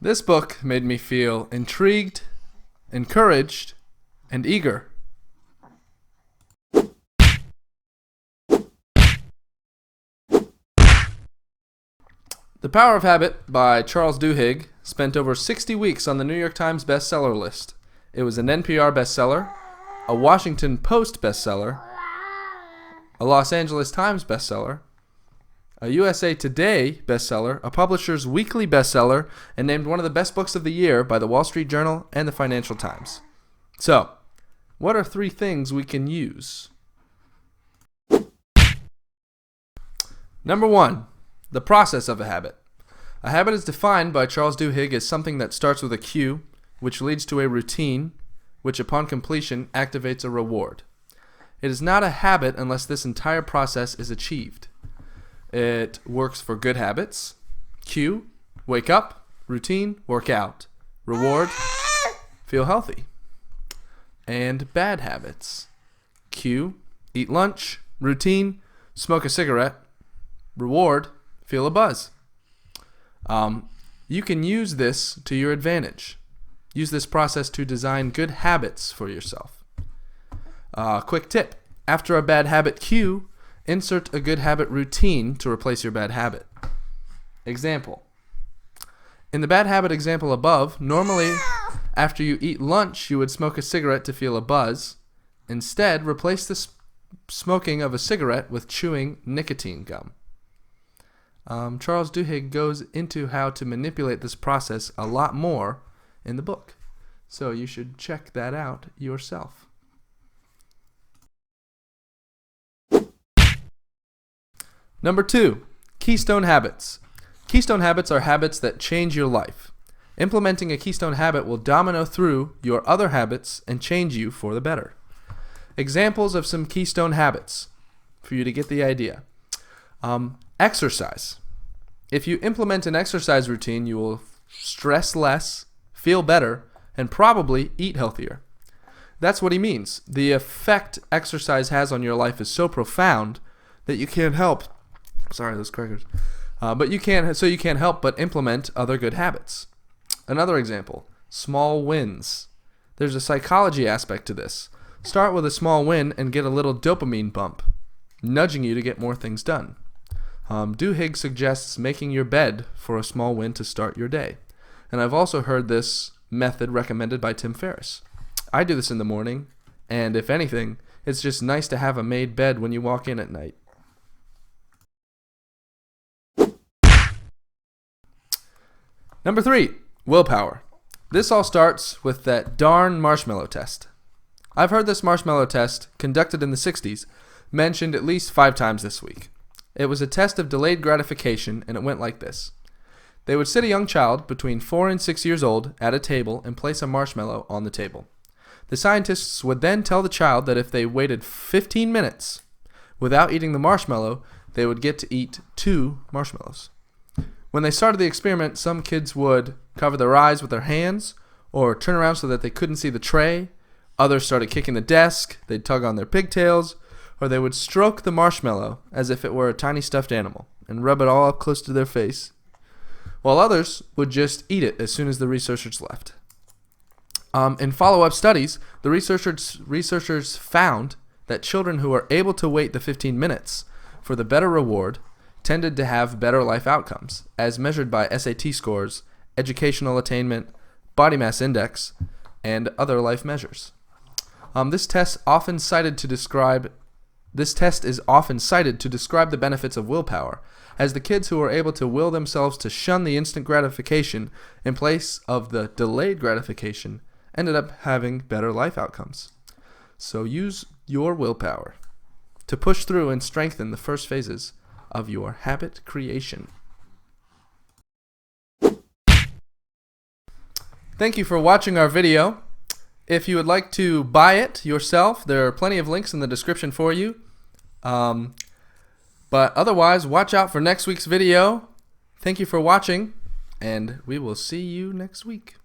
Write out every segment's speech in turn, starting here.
This book made me feel intrigued, encouraged, and eager. The Power of Habit by Charles Duhigg spent over 60 weeks on the New York Times bestseller list. It was an NPR bestseller, a Washington Post bestseller, a Los Angeles Times bestseller, a USA Today bestseller, a Publisher's Weekly bestseller, and named one of the best books of the year by the Wall Street Journal and the Financial Times. So, what are 3 things we can use? Number 1, the process of a habit. A habit is defined by Charles Duhigg as something that starts with a cue, which leads to a routine, which upon completion activates a reward. It is not a habit unless this entire process is achieved. It works for good habits. Cue, wake up. Routine, work out. Reward, feel healthy. And bad habits. Cue, eat lunch. Routine, smoke a cigarette. Reward, feel a buzz. You can use this to your advantage. Use this process to design good habits for yourself. Quick tip. After a bad habit cue, insert a good habit routine to replace your bad habit. Example. In the bad habit example above, normally after you eat lunch, you would smoke a cigarette to feel a buzz. Instead, replace the smoking of a cigarette with chewing nicotine gum. Charles Duhigg goes into how to manipulate this process a lot more in the book. So you should check that out yourself. Number 2, Keystone Habits. Keystone Habits are habits that change your life. Implementing a Keystone Habit will domino through your other habits and change you for the better. Examples of some Keystone Habits for you to get the idea. Exercise. If you implement an exercise routine, you will stress less, feel better, and probably eat healthier. That's what he means. The effect exercise has on your life is so profound that you can't help. Sorry, those crackers. You can't help but implement other good habits. Another example, small wins. There's a psychology aspect to this. Start with a small win and get a little dopamine bump, nudging you to get more things done. Duhigg suggests making your bed for a small win to start your day. And I've also heard this method recommended by Tim Ferriss. I do this in the morning, and if anything, it's just nice to have a made bed when you walk in at night. Number 3, willpower. This all starts with that darn marshmallow test. I've heard this marshmallow test, conducted in the 60s, mentioned at least 5 times this week. It was a test of delayed gratification, and it went like this. They would sit a young child between 4 and 6 years old at a table and place a marshmallow on the table. The scientists would then tell the child that if they waited 15 minutes without eating the marshmallow, they would get to eat 2 marshmallows. When they started the experiment, some kids would cover their eyes with their hands or turn around so that they couldn't see the tray. Others started kicking the desk, they'd tug on their pigtails, or they would stroke the marshmallow as if it were a tiny stuffed animal and rub it all up close to their face, while others would just eat it as soon as the researchers left. In follow-up studies, the researchers found that children who were able to wait the 15 minutes for the better reward tended to have better life outcomes, as measured by SAT scores, educational attainment, body mass index, and other life measures. This test is often cited to describe the benefits of willpower, as the kids who were able to will themselves to shun the instant gratification in place of the delayed gratification ended up having better life outcomes. So use your willpower to push through and strengthen the first phases of your habit creation. Thank you for watching our video. If you would like to buy it yourself, there are plenty of links in the description for you. But otherwise, watch out for next week's video. Thank you for watching, and we will see you next week.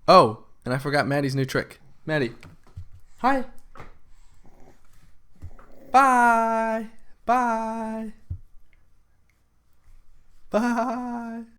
Oh, and I forgot Maddie's new trick. Maddie. Hi. Bye. Bye. Bye.